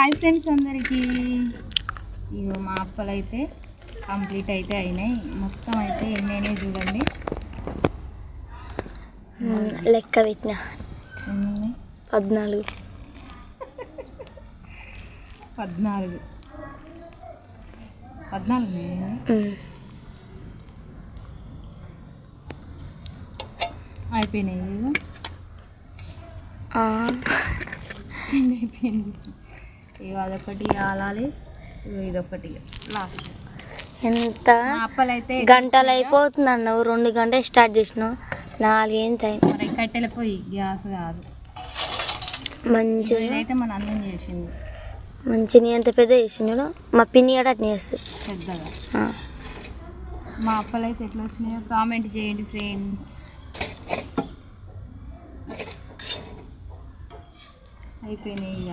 Hi friends అందరికీ. ఇగో మా అప్పలు అయితే కంప్లీట్ అయితే అయినాయి. మొత్తం అయితే ఎన్నైనా చూడండి, లెక్క పెట్టిన 14 అయిపోయినాయి. అయిపోయింది. ఇక అదొకటి ఆలాలి, ఇదొకటి లాస్ట్. ఎంత అప్పలు అయితే గంటలు అయిపోతుంది అన్నావు, 2 గంటలు స్టార్ట్ చేసినావు, 4 ఏం టైం. మరి కట్టెల పోయి గ్యాస్ కాదు, మంచిగా ఇదైతే మన అన్నం చేసింది. మంచిగా ఎంత పెద్ద చేసినాడు మా పిన్ని కూడా అట్నే చేస్తుంది పెద్దగా. మా అప్పలు అయితే ఎట్లా వచ్చినాయో కామెంట్ చేయండి ఫ్రెండ్స్. అయిపోయినాయి ఇక.